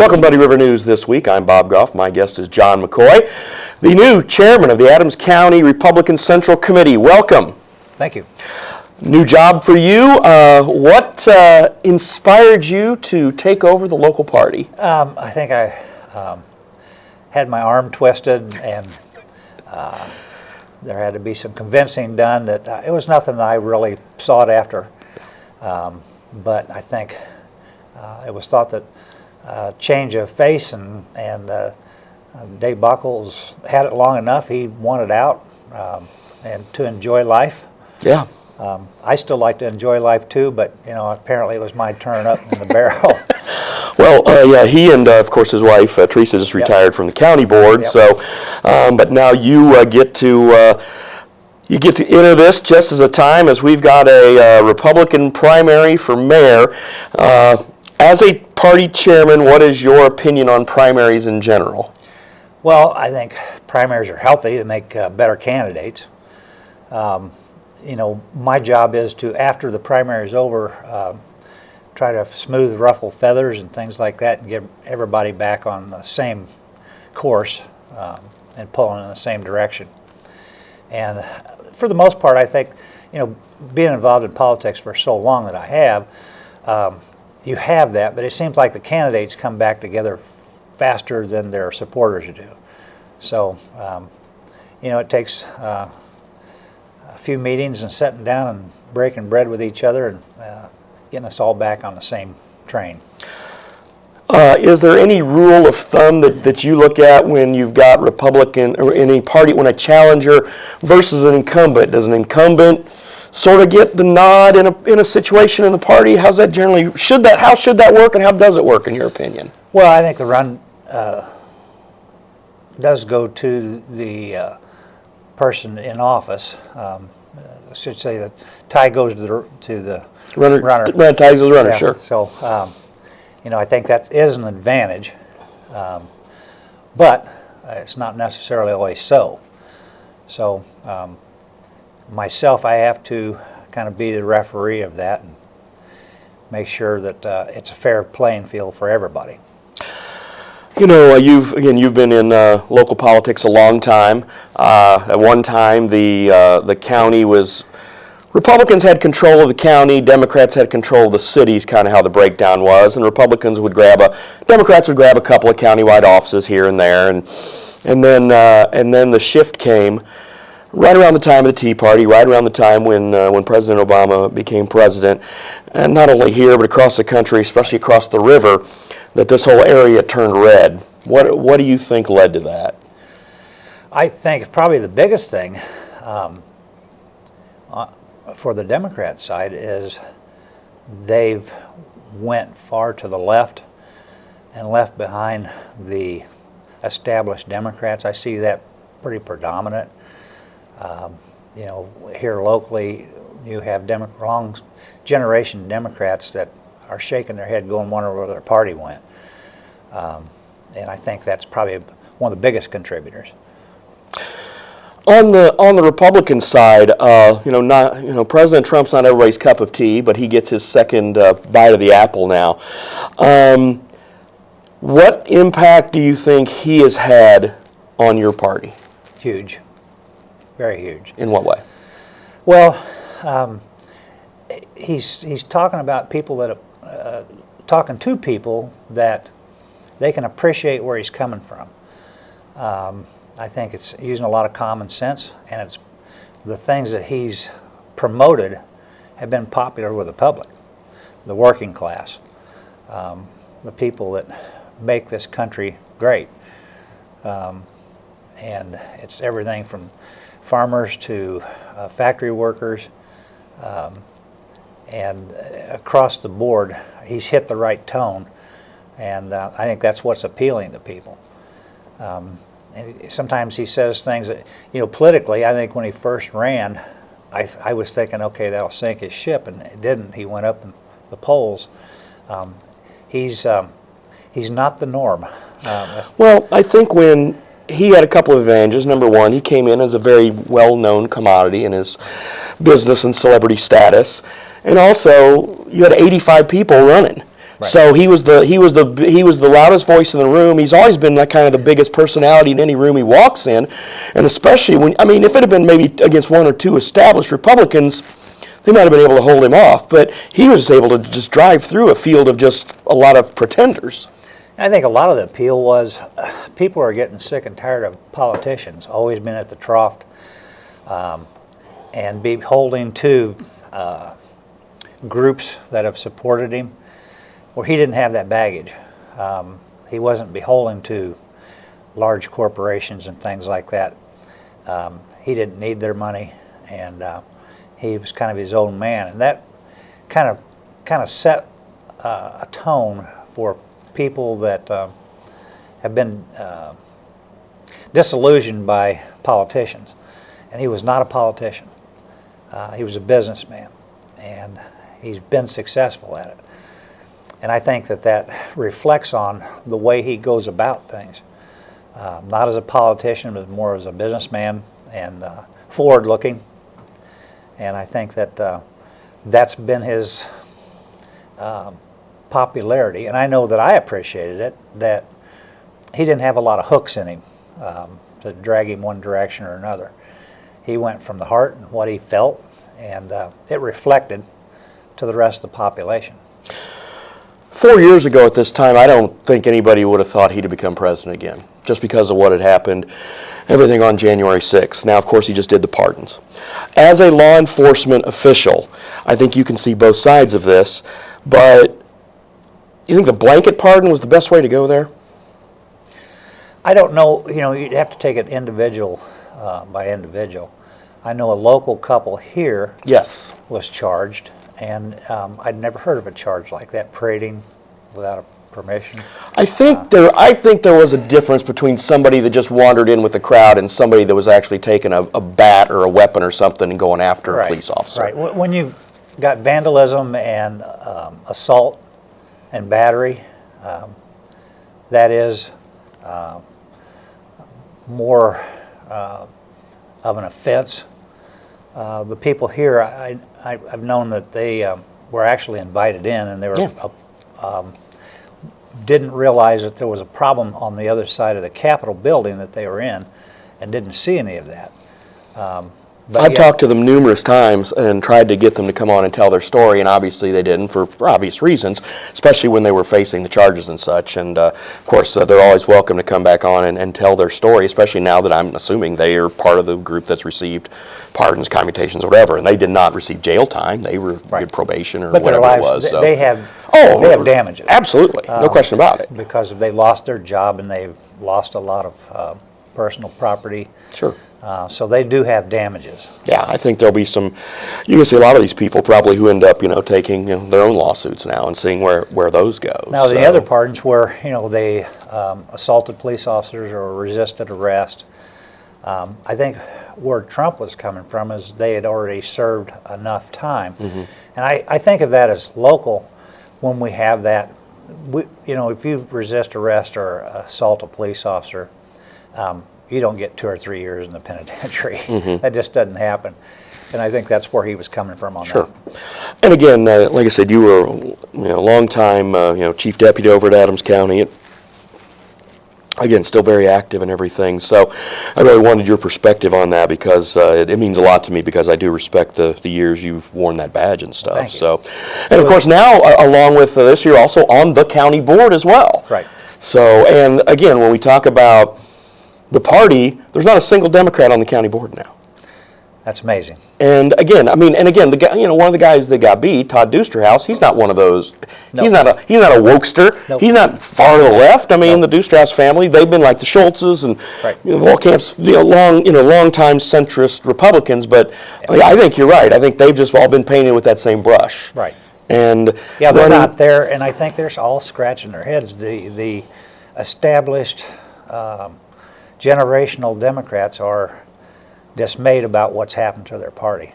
Welcome to Muddy River News this week. I'm Bob Gough. My guest is John Mccoy, the new chairman of the Adams County Republican Central Committee. Welcome. Thank you. New job for you. What inspired you to take over the local party? I think I had my arm twisted, and there had to be some convincing done that it was nothing that I really sought after. But I think it was thought that change of face, and Dave Buckles had it long enough. He wanted out and to enjoy life. Yeah. I still like to enjoy life too, but apparently it was my turn up in the barrel. Well, yeah, he and of course his wife Teresa just retired from the county board. Yep. So, but now you get to enter this just as a time as we've got a Republican primary for mayor. As a party chairman, what is your opinion on primaries in general? Well, I think primaries are healthy. They make better candidates. My job is to, after the primary is over, try to smooth ruffle feathers and things like that and get everybody back on the same course and pulling in the same direction. And for the most part, I think, being involved in politics for so long that I have, you have that, but it seems like the candidates come back together faster than their supporters do. So, it takes a few meetings and sitting down and breaking bread with each other and getting us all back on the same train. Is there any rule of thumb that you look at when you've got Republican or any party, when a challenger versus an incumbent? Does an incumbent sort of get the nod in a situation in the party? How's that generally, how should that work, and how does it work in your opinion? Well, I think the run does go to the person in office. I should say that tie goes to the runner. Ties to the runner, yeah, sure. So, I think that is an advantage, but it's not necessarily always so. So, myself, I have to kind of be the referee of that and make sure that it's a fair playing field for everybody. You've been in local politics a long time. At one time, the county was, Republicans had control of the county, Democrats had control of the cities, kind of how the breakdown was, and Democrats would grab a couple of countywide offices here and there, and then the shift came right around the time of the Tea Party, right around the time when President Obama became president, and not only here but across the country, especially across the river, that this whole area turned red. What do you think led to that? I think probably the biggest thing for the Democrat side is they've went far to the left and left behind the established Democrats. I see that pretty predominant. Here locally, you have long generation Democrats that are shaking their head going, wondering where their party went. And I think that's probably one of the biggest contributors. On the Republican side, President Trump's not everybody's cup of tea, but he gets his second bite of the apple now. What impact do you think he has had on your party? Huge. Very huge. In what way? Well, he's talking about people that talking to people that they can appreciate where he's coming from. I think it's using a lot of common sense, and it's the things that he's promoted have been popular with the public, the working class, the people that make this country great. And it's everything from farmers to factory workers, and across the board, he's hit the right tone, and I think that's what's appealing to people. And sometimes he says things that, politically, I think when he first ran, I was thinking, okay, that'll sink his ship, and it didn't. He went up in the polls. He's not the norm. Well, I think when he had a couple of advantages. Number one, he came in as a very well-known commodity in his business and celebrity status. And also, you had 85 people running. So he was the loudest voice in the room. He's always been like kind of the biggest personality in any room he walks in, and especially when, I mean, if it had been maybe against one or two established Republicans, they might have been able to hold him off. But he was able to just drive through a field of just a lot of pretenders. I think a lot of the appeal was people are getting sick and tired of politicians, always been at the trough, and be holding to groups that have supported him, where he didn't have that baggage. He wasn't beholden to large corporations and things like that. He didn't need their money, and he was kind of his own man, and that kind of set a tone for people that have been disillusioned by politicians. And he was not a politician. He was a businessman, and he's been successful at it. And I think that reflects on the way he goes about things. Not as a politician, but more as a businessman and forward-looking. And I think that that's been his popularity. And I know that I appreciated it, that he didn't have a lot of hooks in him to drag him one direction or another. He went from the heart and what he felt, and it reflected to the rest of the population. 4 years ago at this time, I don't think anybody would have thought he'd have become president again, just because of what had happened, everything on January 6th. Now, of course, he just did the pardons. As a law enforcement official, I think you can see both sides of this, but you think the blanket pardon was the best way to go there? I don't know, you'd have to take it individual by individual. I know a local couple here Yes. was charged, and I'd never heard of a charge like that, parading without a permission. I think there was a difference between somebody that just wandered in with the crowd and somebody that was actually taking a bat or a weapon or something and going after a police officer. Right. When you got vandalism and assault and battery, that is more of an offense. The people here, I've known that they were actually invited in, and they were didn't realize that there was a problem on the other side of the Capitol building that they were in, and didn't see any of that. I've talked to them numerous times and tried to get them to come on and tell their story, and obviously they didn't for obvious reasons, especially when they were facing the charges and such. And of course, they're always welcome to come back on and tell their story, especially now that I'm assuming they are part of the group that's received pardons, commutations, whatever. And they did not receive jail time; they were good probation or whatever it was. So. They have damages. Absolutely, no question about it. Because they lost their job and they've lost a lot of personal property. Sure. So they do have damages. Yeah, I think there'll be some. You can see a lot of these people probably who end up, taking their own lawsuits now and seeing where those go. Now the other pardons where they assaulted police officers or resisted arrest. I think where Trump was coming from is they had already served enough time, and I think of that as local. When we have that, if you resist arrest or assault a police officer. You don't get 2 or 3 years in the penitentiary. That just doesn't happen. And I think that's where he was coming from on that. And again, like I said, you were a long time chief deputy over at Adams County. Again, still very active and everything. So I really wanted your perspective on that because it means a lot to me because I do respect the years you've worn that badge and stuff. Thank you. So, and of course now, along with this, you're also on the county board as well. Right. So, and again, when we talk about the party, there's not a single Democrat on the county board now. That's amazing. And again, the guy, one of the guys that got beat, Todd Dusterhouse, he's not one of those. No. He's not a wokester. Nope. He's not far to the left. The Dusterhouse family, they've been like the Schultzes and Volkamp's, long-time centrist Republicans. But I think you're right. I think they've just all been painted with that same brush. Right. And they're not there, and I think they're all scratching their heads. The established generational Democrats are dismayed about what's happened to their party.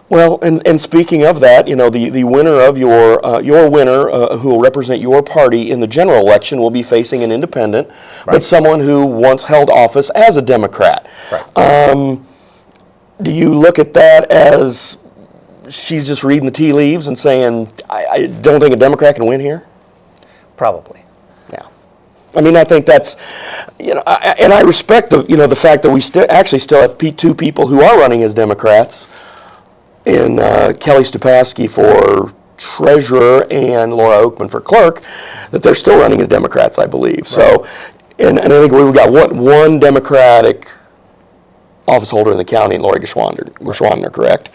Well, and speaking of that, the winner of your winner who will represent your party in the general election will be facing an independent, but someone who once held office as a Democrat. Right. Do you look at that as she's just reading the tea leaves and saying, I don't think a Democrat can win here? Probably. Yeah. I mean, I think that's, and I respect the fact that we still have two people who are running as Democrats, in Kelly Stupavsky for treasurer and Laura Oakman for clerk, that they're still running as Democrats, I believe. Right. So, and I think we've got one Democratic office holder in the county, Lori Geschwander, correct?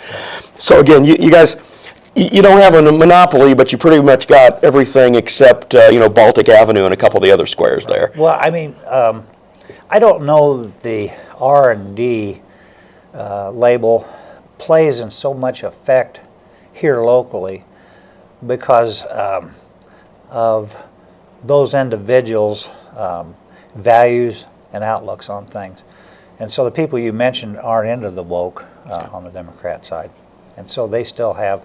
So again, you guys, you don't have a monopoly, but you pretty much got everything except Baltic Avenue and a couple of the other squares there. Well, I mean, I don't know that the R&D label plays in so much effect here locally because of those individuals' values and outlooks on things. And so the people you mentioned aren't into the woke on the Democrat side. And so they still have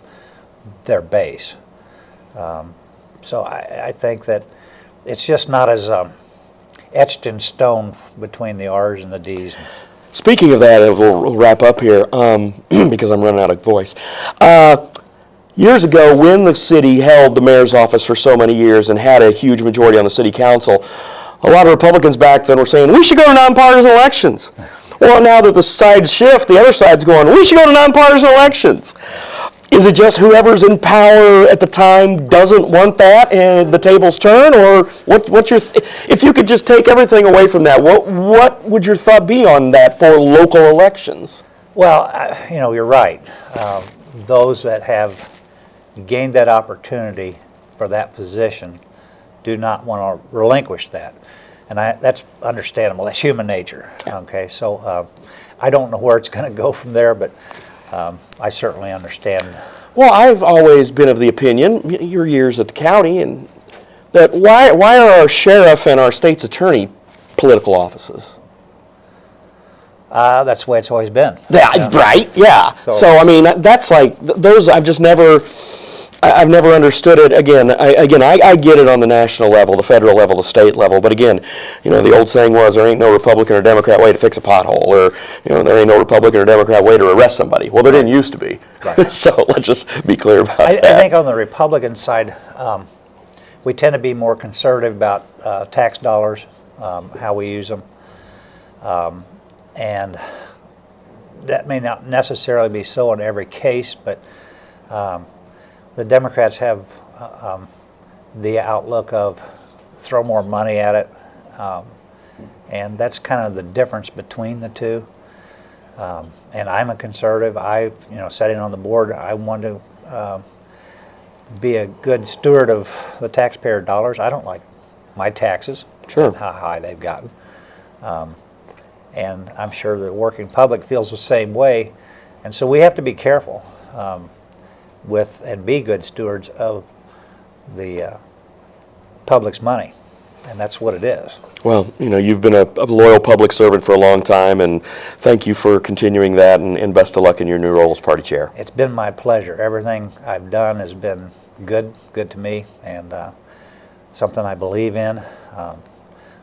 their base. So I think that it's just not as etched in stone between the R's and the D's. Speaking of that, we'll wrap up here because I'm running out of voice. Years ago, when the city held the mayor's office for so many years and had a huge majority on the city council, a lot of Republicans back then were saying, we should go to nonpartisan elections. Well, now that the sides shift, the other side's going, we should go to nonpartisan elections. Is it just whoever's in power at the time doesn't want that and the tables turn? Or what's your if you could just take everything away from that, what would your thought be on that for local elections? Well, you're right. Those that have gained that opportunity for that position do not want to relinquish that. And that's understandable. That's human nature. Okay, so I don't know where it's going to go from there, but I certainly understand. Well, I've always been of the opinion, your years at the county, and that why are our sheriff and our state's attorney political offices? That's the way it's always been. Yeah, right. Yeah. So I mean, that's like those. I've never understood it. Again, I get it on the national level, the federal level, the state level. But again, the old saying was, there ain't no Republican or Democrat way to fix a pothole, or there ain't no Republican or Democrat way to arrest somebody. Well, there didn't used to be. Right. So let's just be clear about that. I think on the Republican side, we tend to be more conservative about tax dollars, how we use them, and that may not necessarily be so in every case, but the Democrats have the outlook of throw more money at it, and that's kind of the difference between the two. And I'm a conservative. Sitting on the board, I want to be a good steward of the taxpayer dollars. I don't like my taxes, sure, and how high they've gotten. And I'm sure the working public feels the same way. And so we have to be careful with and be good stewards of the public's money, and that's what it is. Well, you've been a loyal public servant for a long time, and thank you for continuing that, and best of luck in your new role as party chair. It's been my pleasure. Everything I've done has been good to me, and something I believe in.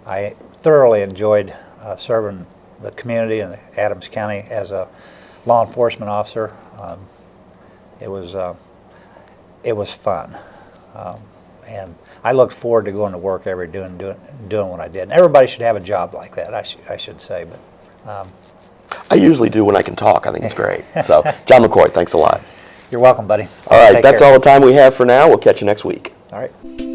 I thoroughly enjoyed serving the community in Adams County as a law enforcement officer. It was fun, and I looked forward to going to work every day doing what I did. And everybody should have a job like that, I should say. But I usually do when I can talk. I think it's great. So, John Mccoy, thanks a lot. You're welcome, buddy. All right, that's all the time we have for now. We'll catch you next week. All right.